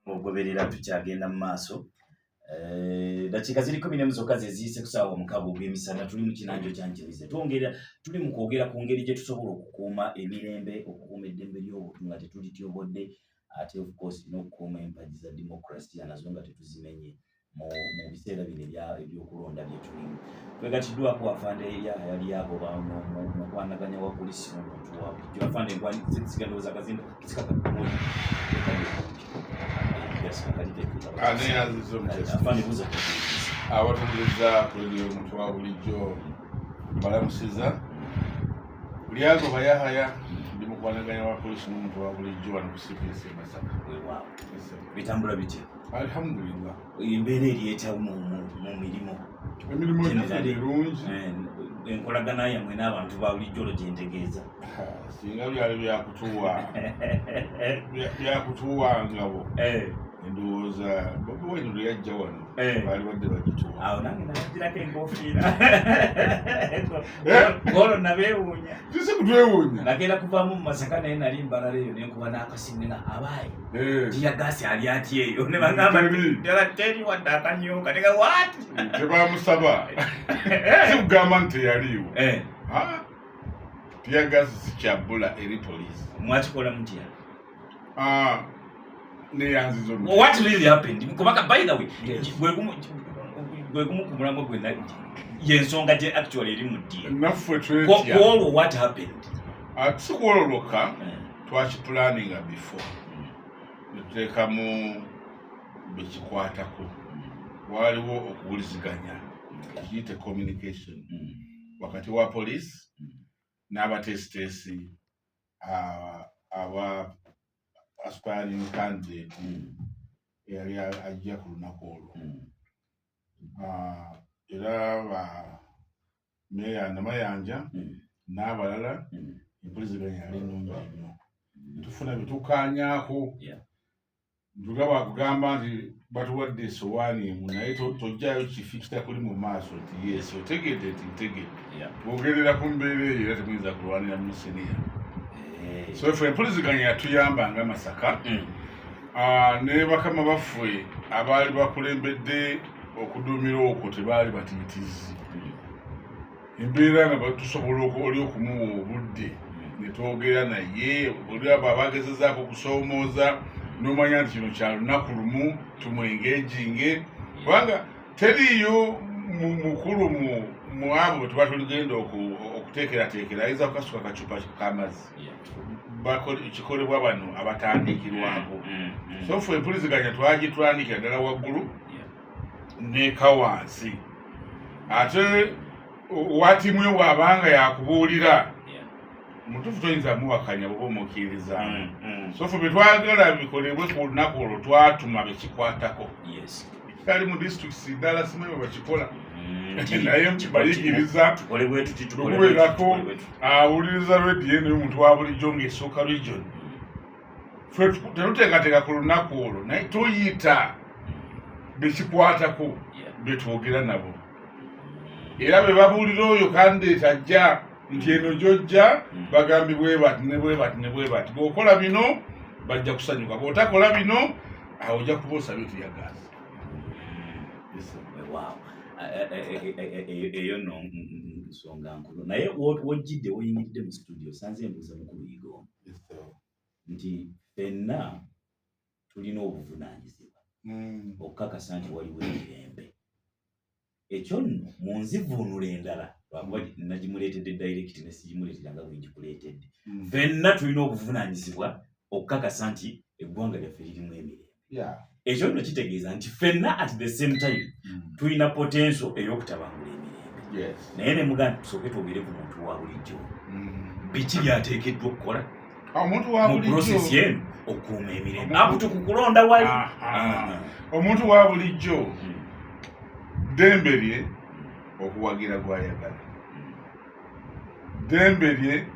ogoberera tukyagenda mu maaso. Dakiika ziri 10 zokka zeziyise ku ssaawa mukaaga ogw'emisana tuli mu kinanjo kya Nkirize. Tuli mu kwogera ku ngeri gye tusobola okukuuma emirembe, okukuuma eddembe ly'obuntu nga tetulityobodde, ate of course n'okukuuma empagi za democracy nazo nga tetuzimenye mu biseera bino ebyokulonda bye tulimu. Twegatiddwako afande yali abo mu kwanaganya wa polisi n'omuntu wa bulijjo. Afande zigandooza akazimba kisikakakkumu abatuliza kuli omuntu wa bulijjo balamusiza buli agoba Yahaya ndi mu kwanaganya wa polisi n'omuntu wa bulijjo wano ku CPC Masaka. Bitambula bitya? Alhamdulillah. Embeera eri etya mu mirimu? Emirimu mirungi. Enkolagana yammwe n'abantu ba bulijjo gyentegeeza. Singa byali byakutuwa ngabo. Ndowooza Bobi Wine lwe yajja wano baali badde bagituwa. Awo nange nabagirako enkofiira. Olwo nabeewuunya. Tuse kutwewuunya. Nagenda kuvaamu mu Masaka naye nali mbalala eyo ne nkuba n'akasimu ne abaayi. Tiyagasi ali ati eyo. Ne bagamba ddala teri wadde akanyonga. Ne ga what? Tebamusaba. Si kugamba nti teyaliiwo. Tiyagasi si kyabbula eri poliisi. Mwakikola mutya? What really happened? By the way, kumulamu gwe yensonga gye actually eri mu ddiya. Naffe twetya. What happened? Tukwololoka twakipulaninga before. Netuteekamu bekikwatako. Waliwo okuwuliziganya. Kiyite communication. Wakati wa police n'abateesiteesi aba aspiring candidate yali ajja ku lunaku olwo. Era Meya Namayanja n'abalala empuliziganya yali nnungi nnyo. Tufuna bitukaanyaako. Tugaba akugamba nti batuwadde essowaani emu naye tojjayo kifikita kuli mu maaso nti yes otegedde nti ntegedde. Bwogerera ku mbeera eyo era temuyinza kulwanira mu senior. So ffe empuliziganya yatuyamba nga Masaka. Ne bakama baffe abaali bakulembedde okuduumira okwo tebaali batiitizi. Embeera nga tusobola oli okumuwa obudde ne twogera naye oli abo abagezezaako okusoomooza n'omanya nti kino kya lunaku lumu tumwengeginge kubanga teriiyo mukulu mu abo bwe tuba tuligenda okuteekerateekera ayinza kukasuka kacupa k'amazzi kikolebwa bano abatandikirwako. So ffe empuliziganya twagitwandikira ddala waggulu n'eka wansi. Ate watimwe bw'abanga yakubuulira mutuufu toyinza muwakanya bw'oba omukkiriza. So ffe bye twagala bikolebwe ku lunaku olwo twatuma bekikwatako. Kali mu disitulikisi ddala simanyi bwe bakikola. Naye bayigiriza okubeerako awuliriza rediyo eno y'omuntu wa bulijjo ng'esooka region. Ffe tetuteekateeka ku lunaku olwo naye tuyita bekikwatako be twogera nabo. Era be babuulira oyo kandideeti ajja nti eno gy'ojja bagambibwe bati ne bwe bati ne bwe bati. Bw'okola bino bajja kusanyuka, bw'otakola bino awo ojja kuba osabye tiyagaasi. Eyo no nsonga nkulu naye wojjidde woyimiridde mu studio sanze embuuza mukulu Igomba nti ffenna tulina obuvunaanyizibwa okukakasa nti waliwo emirembe. Ekyo nno mu nzivuunula endala lwakuba nagimuleetedde direct ne sigimuleeteranga bwengikuleetedde. Ffenna tulina obuvunaanyizibwa okukakasa nti eggwanga lyaffe lirimu emirembe. Ekyo nno kitegeeza nti ffenna at the same time tulina potential ey'okutabangula emirembe. Naye ne muganda tusooke twogere ku muntu wa bulijjo. Biki byateekeddwa okukola mu process yenu okukuuma emirembe abuto ku kulonda wali. Omuntu wa bulijjo ddembe lye okuwagira gw'ayagala, ddembe lye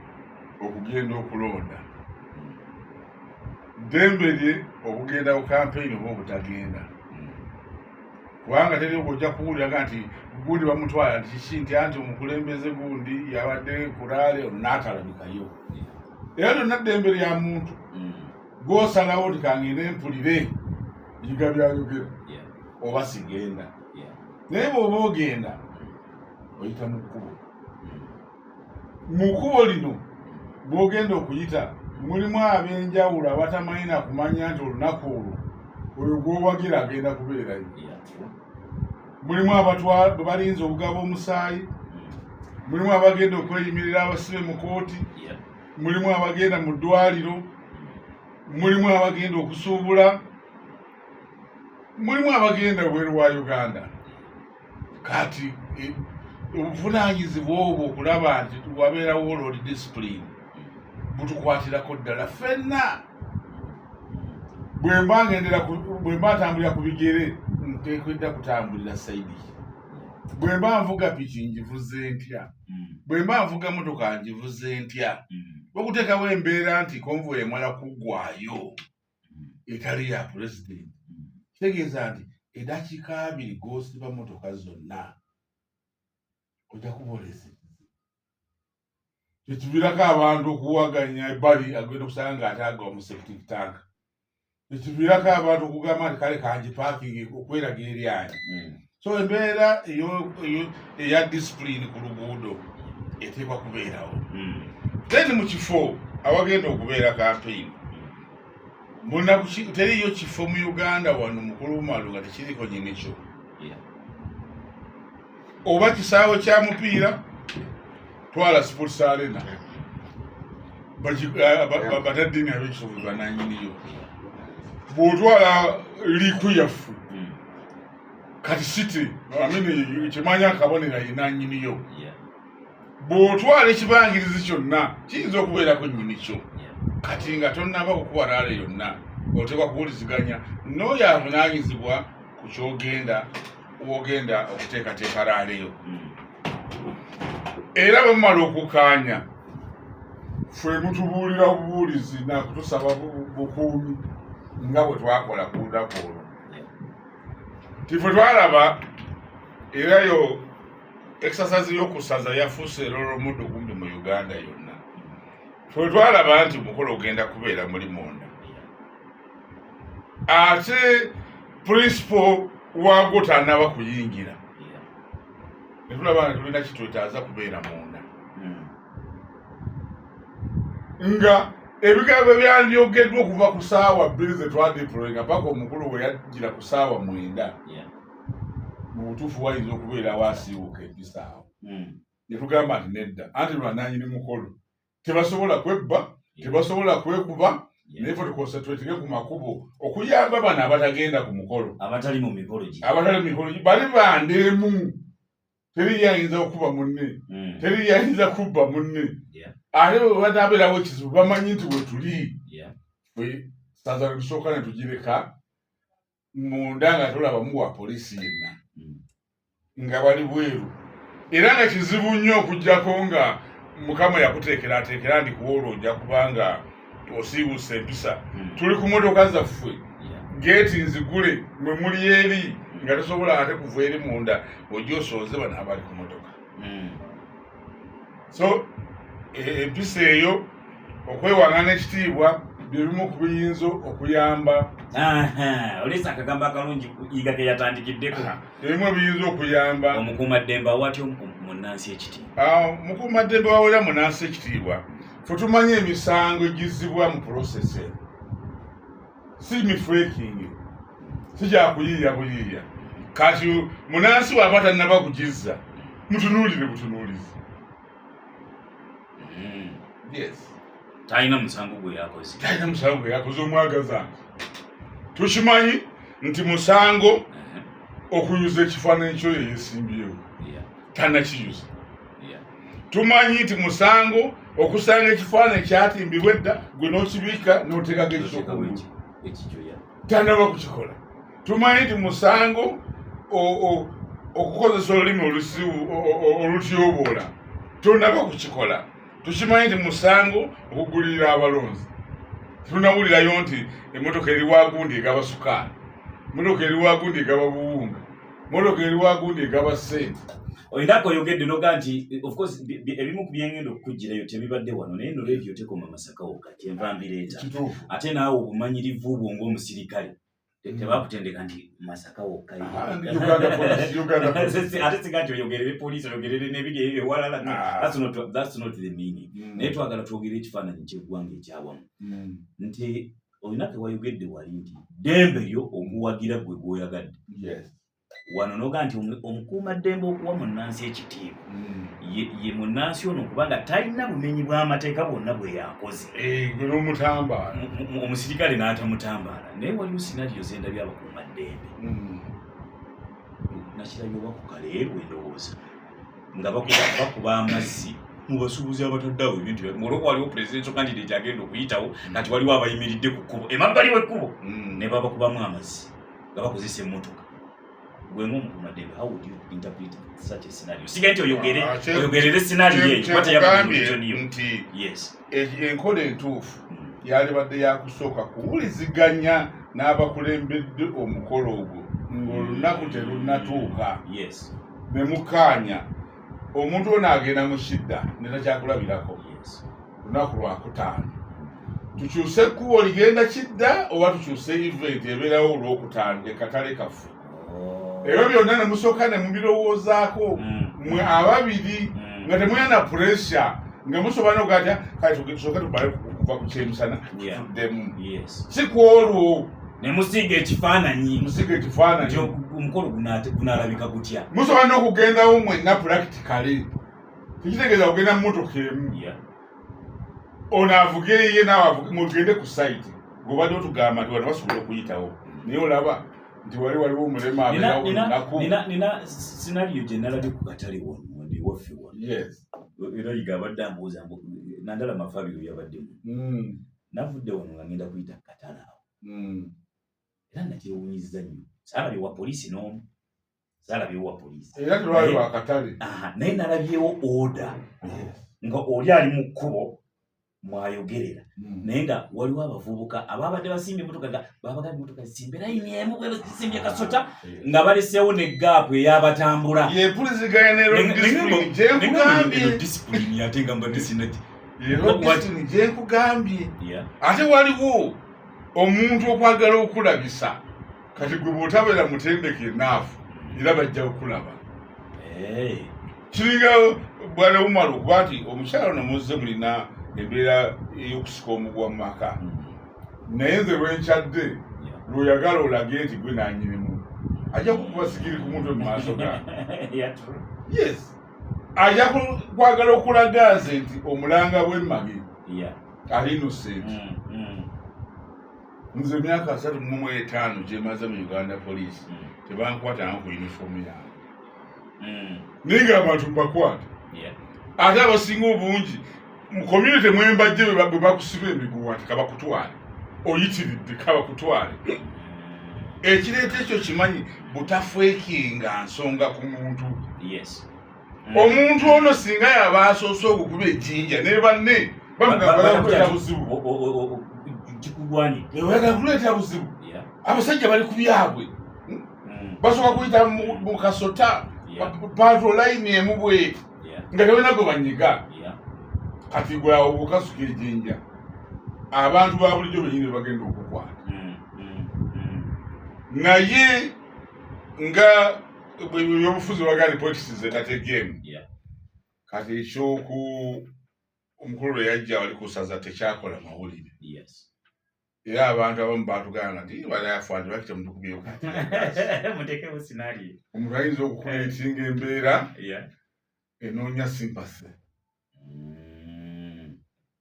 okugenda okulonda, ddembe lye okugenda ku kampeyini oba obutagenda. Kubanga teri okujja kuwulira nti gundi bamutwala nti kiki nti anti omukulembeze gundi yabadde kulaale n'atalabikayo. Era lyonna ddembe lya muntu gw'osalawo nti kangende mpulire yiga byayogera oba sigenda naye bw'oba ogenda oyita mu kkubo mu kkubo lino bw'ogenda okuyita mulimu ab'enjawulo abatamanyi na kumanya nti olunaku olwo oyo gw'owagira agenda kubeerayo. Mulimu abatwala balinze okugaba omusaayi, mulimu abagenda okweyimirira abasibe mu kooti, mulimu abagenda mu ddwaliro, mulimu abagenda okusuubula, mulimu abagenda bweru wa Uganda. Kati obuvunaanyizibwa obwo okulaba nti wabeerawo road discipline butukwatirako ddala ffenna. Bwe mba ntambulira ku bigere nteekwedda kutambulira sayidi. Bwe mba nvuga piki ngivuze ntya, bwe mba nvuga motoka ngivuze ntya. Okuteekawo embeera nti konvoyi emala kuggwaayo etali ya pulezidenti, kitegeeza nti eddakiika 2 g'osiba motoka zonna ojja kubooleza. Tekiviirako abantu okuwaganya ebbali agenda okusanga ng'ataaga mu septic tank. Tekiviirako abantu okugamba nti kale kangi paakingi okweraga eryanyi. So embeera eya discipline ku luguudo eteekwa kubeerawo. Then mu kifo awagenda okubeera campaign, teriyo kifo mu Uganda wano mu Kulumalu nga tekiriko nnyini-kyo. Oba kisaawe kya mupiira, twala sports arena, bataddiini ab'ekisuufu bananyiniyo. Bw'otwala liiku yaffe kati city kimanya kabonera yenanyiniyo. Bw'otwala ekibangirizi kyonna kiyinza okubeerako nnyini-kyo. Kati nga tonnaba kukuba laale yonna oteekwa kuwuliziganya n'oyo avunaanyizibwa ku kyogenda wogenda okuteekateeka laaleyo. Era bamala okukaanya ffe mutubuulira bubuulizi nakutusaba bukuumi nga bwe twakola ku lunaku olwo. Tiffe twalaba era yo exercise y'okusaza yafuuse erolomuddo kumbi mu Uganda yonna. Ffe twalaba nti omukolo ogenda kubeera muli munda. Ate principal waago tannaba kuyingira. Ne tulaba nti tulina kitwetaaza kubeera munda. Nga ebigambo byandyogeddwa okuva ku ssaawa 2 ze twadeployinga paka omukulu bwe yajjira ku ssaawa 9. Mu butuufu wayinza okubeerawo asiiwuka ebisaawo. Ne tugamba nti nedda, anti lwananyini mukolo tebasobola kwebba, tebasobola kwekuba, naye ffe tukonsentratinge ku makubo okuyamba bano abatagenda ku mukolo, abatali mu mikolo bali bandeemu. Teri yayinza okuba munne, teri yayinza kubba munne. Ate bwe banaabeerawo ekizibu bamanyi nti we tuli. Saza tusooka ne tugireka munda nga tolabamu wa poliisi yenna nga bali bweru. Era nga kizibu nnyo okuggyako nga Mukama yakuteekerateekera ndi kuwoolwa ojja kubanga osiibuse empisa. Tuli ku motoka zaffe, geeti nzigule, mwe muli eri nga tosobola ate kuva eri munda ojja osooze bano abali ku motoka. So empisa eyo okwewaŋŋana ekitiibwa bye bimu ku biyinza okuyamba. Olesa akagamba akalungi yiga ke yatandikiddeko. Ebimu ebiyinza okuyamba omukuumaddembe awatyo munnansi ekitiibwa. Mukuumaddembe wawera munnansi ekitiibwa, ffe tumanyi emisango egizzibwa mu process. Si mifreaking, si gyakuyiiya buyiiya. Kati munnansi bw'aba tannaba kugizza, mutunuulire butunuulizi. Yes. Talina musango gwe yakoze. Talina musango gwe yakoze omwagaza. Tukimanyi nti musango okuyuza ekifaananyi kyo yeesimbyewo. Tannakiyuza. Tumanyi nti musango okusanga ekifaananyi kyatimbibwa edda gwe n'okibiika n'oteekako ekikokulu. Tannaba kukikola. Tumanyi nti musango okukozesa olulimi olutyoboola tonnaba kukikola. Tukimanyi nti musango okugulirira abalonzi. Tunawulirayo nti emmotoka eri waagundi egaba sukaali, emmotoka eri waagundi egaba buwunga, emmotoka eri waagundi egaba ssente. Oyindako oyogedde noga nti of course ebimu ku byengenda okukugirayo tebibadde wano naye no leevyo tekoma Masaka kati enva mbireeta. Ate naawe obumanyirivu bwo ng'omusirikale tebakutendeka nti Masaka wokka ate sigati oyogerere poliisi oyogerere n'ebiri ewalala. That's not the meaning. Naye twagala twogere ekifaananyi ky'eggwanga ekyawamu nti olina tewayogedde wali nti ddembe lyo okuwagira gwe gw'oyagadde. Wano noga nti omukuuma ddembe okuwa munnansi ekitiibwa ye munnansi ono kubanga talina bumenyi bw'amateeka bwonna bwe yakoze. Omusirikale n'atamutambaala. Naye waliwo sinaliyo zendabye abakuuma ddembe nakirabye oba ku Kaleerwe ndowooza nga bakuba amazzi mu basuubuzi abataddeawo ebintu olwokuba waliwo presidential candidate agenda okuyitawo kati waliwo abayimiridde ku kkubo emabbali w'ekkubo ne babakubamu amazzi nga bakozesa emmotoka. Gwe ng'omukuuma ddembe, how would you interpret such a scenario? Siga nti oyogerere scenario eyo kwata yabagambye nti enkola entuufu yalibadde yakusooka kuwuliziganya n'abakulembedde omukolo ogwo ng'olunaku terunnatuuka ne mukaanya omuntu ono agenda mu kidda ne takyakulabirako lunaku lwakutaano. Tukyuse ekkubo ligenda kidda oba tukyuse event ebeerawo olwokutaano ekatale kaffe. Ebyo byonna ne musooka ne mubirowoozaako mwe ababiri nga temulina pressure nga musobola n'okugatya kati tusooke tubale kuva ku kyemisana tuddemu. Si ku olwo ne musiiga ekifaananyi omukolo gunaalabika gutya. Musobola n'okugendawo mwenna practically tekitegeeza kugenda mu mmotoka emu ono avuge ye naawe mugende ku site ng'obadde otugamba nti wano basobola okuyitawo naye olaba nti waliwo omulema abeerawo. Nina sinaliyo gye nalabye ku katale waffe era yiga abadde ambuuza Nandala Mafabiro yabaddemu navudde wano nga ngenda kuyita katale awo era nakyewuunyizza nnyo. Saalabye wa poliisi n'omu, saalabyewo wa poliisi era tulwali wa katale naye nalabyewo oda nga oli ali mu kkubo mwayogerera naye nga waliwo abavubuka ababadde basimbye emmotoka nga babaga emmotoka zisimbe layini emu bwe zisimbye kasota nga baleseewo ne gaapu ey'abatambula. Yempuliziganya ne disipulini ate nga mbadde sinaki gyenkugambye ate waliwo omuntu okwagala okulabisa kati gwe bw'otabeera mutendeke enaafu era bajja okulaba. Kiringa bwana Umar okuba nti omukyala ono muzze mulina embeera ey'okusika omugwa mu maka naye nze lwenkyadde lw'oyagala olage nti gwe nanyinimu ajja kukuba sigiri ku mutwe mu maaso ga ajja kwagala okulaga nze nti omulanga bw'emmage ali innocent. Nze emyaka 35 gyemaze mu Uganda Police tebankwatanga ku yunifoomu yange naye nga abantu mbakwata ate abasinga obungi mu community mwembajje bwe bakusiba emiguwa nti kabakutwale oyitiridde kabakutwale. Ekireeta ekyo kimanyi butafeekinga nsonga ku muntu. Omuntu ono singa yaba asoose okukuba ejjinja ne banne bamugamba kuleeta buzibu oyagala kuleeta buzibu. Abasajja bali ku byabwe basooka kuyita mu kasota patro layini emu bwetu nga tebalina gwe banyiga kati gwe awo bukasuka ejjinja abantu ba bulijjo benyini bagenda okukwata. Naye nga ebyobufuzi bagaa politics zetategeemu kati ekyoku omukulu lwe yajja wali kusaza tekyakola mawulire era abantu abamu batugamba nti balayafaani bakite mutukubyeku mutekewo sinaliyo omuntu ayinza okukuleetinga embeera enoonya sympathy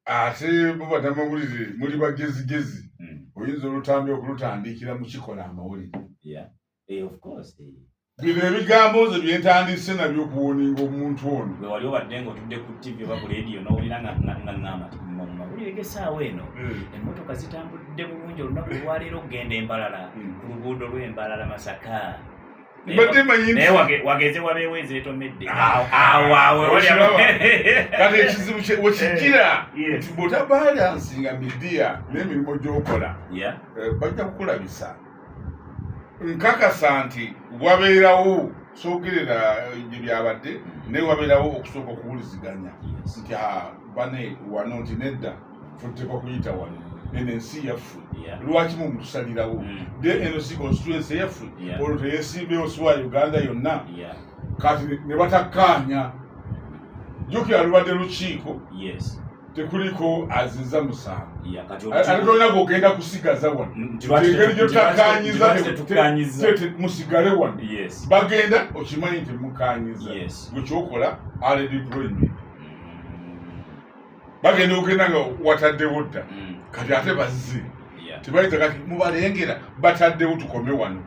ate bo bannamawulire muli bagezigezi oyinza olutambi okulutandikira mu kikola amawulire. Bino ebigambo nze byentandise nabyo okuwoninga omuntu ono. Bwe wali obadde ng'otudde ku TV oba ku leediyo n'owulira nga ŋŋamba mu mawulire g'essaawa eno emmotoka zitambudde bulungi olunaku olwaleero okugenda Embalala ku luguudo lw'Embalala Masaka. Naye wageze wabeewo ezeetomedde awo kati ekizibu wekijjira nti bw'otabalansinga midiya n'emirimu gy'okola bajja kukulabisa. Nkakasa nti wabeerawo soogerera gye byabadde naye wabeerawo okusooka okuwuliziganya nti bane wano nti nedda futteko kuyita wano NNC yaffe lwaki mumutusalirawo NNC constituency yaffe olwo teyesimbewo siwa Uganda yonna kati ne batakkaanya jjukira lubadde lukiiko tekuliko aziza musango ate tolina gogenda kusigaza wano engeri gyotakkaanyiza musigale wano bagenda okimanyi nti mukanyiza gwekyokola redeployment bagenda okugenda nga wataddewo dda kati ate bazze tebayita kati mubalengera bataddewo tukome wano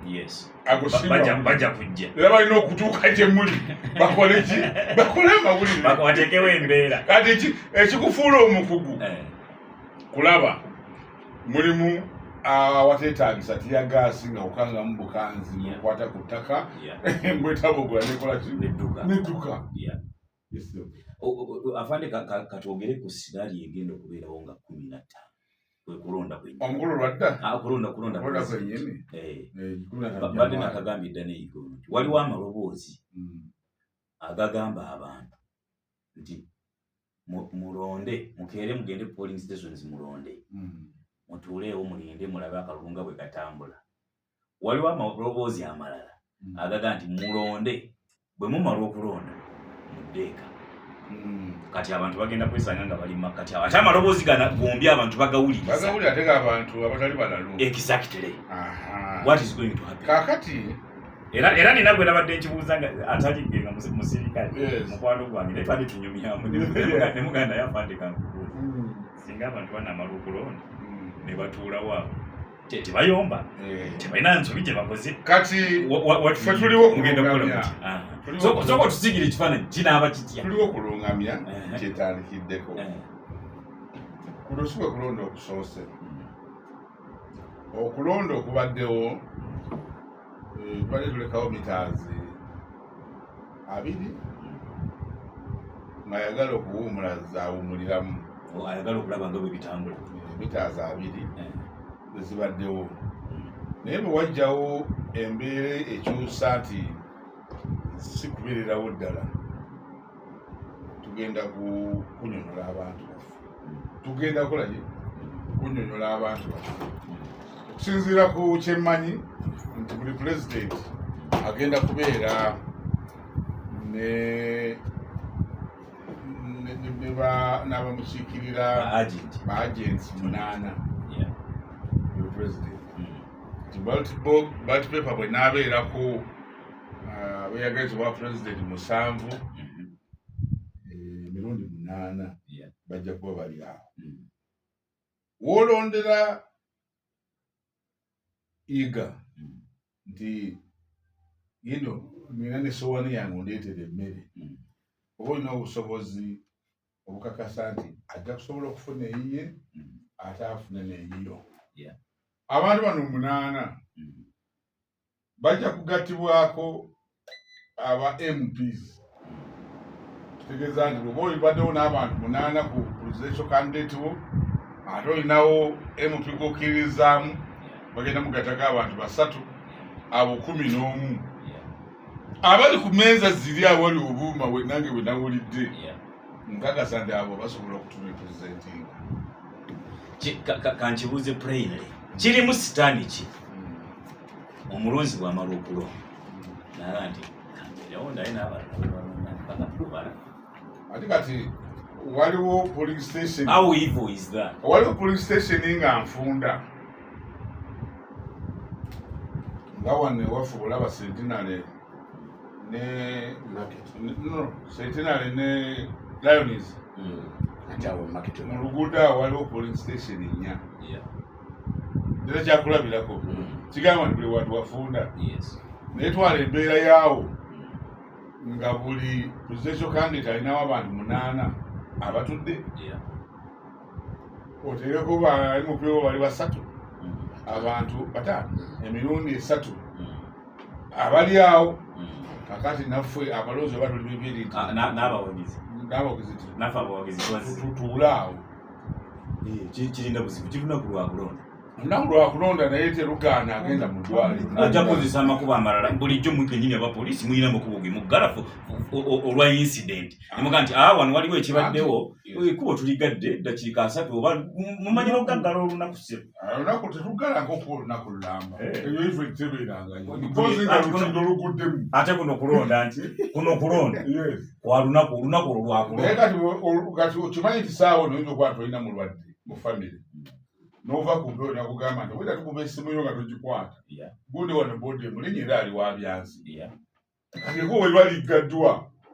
bajja kujja era balina okutuuka gye muli bakole ki bakole amawulire batekewo embeera kati ekikufuula omukugu kulaba mulimu awateetaagisa tiyagaasi nga kukangamu bukanzi mukwata ku ttaka mwetabogula nekola ki nedduka afande katwogere ku sinaali egenda okubeerawo nga 15 kulonda omukulu lwadda kulonda kwennyini badde nakagambye dda neyigono waliwo amaloboozi agagamba abantu nti mulonde mukeere mugende polling stations mulonde mutuuleewo mulinde mulabe akalulu nga bwe katambula. Waliwo amaloboozi amalala agaga nti mulonde bwe mumala okulonda muddeeka. Kati abantu bagenda kwesanga nga bali makkati ate amaloboozi gombi abantu bagawuliriza. Bagawulira ate abantu abatali balalu. Exactly. What is going to happen? Kakati era nina gwe nabadde nkibuuza nga ataligenga musirikale mukwano gwange naye twali tunyumyamu ne muganda yafande kankubuuza singa abantu banamala okulonda ne batuulawo awo tebayomba tebalina nsobi gye bakoze kati ffe tuliwo mugenda kukola soko tusigire ekifaananyi kinaaba kitya tuliwo okulungamya kyetalikiddeko kuno si bwe kulonda okusoose okulonda okubaddewo tubadde tulekawo mitaazi 2 ng'ayagala okuwuumula zaawuumuliramu ayagala okulaba nga bwe bitambula mitaazi 2 ezibaddewo naye bwe wajjawo embeera ekyusa nti si kubeererawo ddala tugenda kunyonyola abantu baffe tugenda kukolaki kunyonyola abantu baffe okusinziira ku kyemmanyi nti buli pulezidenti agenda kubeera n'abamukiikirira ba agents 8 buli pulezidenti nti ballot paper bwe n'abeerako beeyagalizibwa pulezidenti 7 emirundi 8 bajja kuba bali awo woolondera iga nti nina nesowaani yange ondeetera emmere oba olina obusobozi obukakasa nti ajja kusobola okufuna eyiye ate afune neeyiyo abantu bano 8 bajja kugattibwako aba MPs kitegeeza nti bwoba olibaddewo n'abantu 8 ku presidential candidate wo ate olinawo MP gokkirizaamu bagenda mugattako abantu 3 abo 11 abali ku meeza ziri awali obuuma nange bwe nawulidde nkakasa nti abo basobola okutuma presentinga kankibuuze plainly kirimu sitaani ki omulonzi bw'amala okulonda naga nti kambeerawo naye n'abalala ate kati waliwo polling station how evil is that waliwo polling station nga nfunda nga wane waffe olaba Centenary Centenary ne Lions mu luguudo awo waliwo polling station 4 era kyakulabirako kigamba nti buli wantu wafunda naye twala embeera yaawo nga buli presidential candidate alinawo abantu 8 abatudde oteekeko bali mupewo bali 3 abantu 5 emirundi 3 abali awo kakati naffe abaloozi oba tuli bibiri n'abawagizi tutuula awo kirinda buzibu kiruna ku lwakulonda olunaku lwakulonda naye terugaana agenda mu ddwaliro ajja kukozesa amakubo amalala bulijjo mwekenyini abapoliisi mulina amakubo ge muggalafu olwa incident nemuga nti wano waliwo ekibaddewo ekkubo tuligadde ddakiika 3 oba mumanyi n'okugaggala olunaku siro olunaku tetuggala nk'okuba olunaku lulamba ebyo ife tebeerangayo oluguddemu ate kuno kulonda nti kuno kulonda kwa olunaku olwo lwakulonda kati okimanyi nti saawa noyinza okuba tolina mulwadde mu famire n'ova ku mpero nakugamba nti weda tukuba essimu yo nga togikwata gundi wano bodi emulinnya era ali wa byansi kati ekubo bwe liba liggaddwa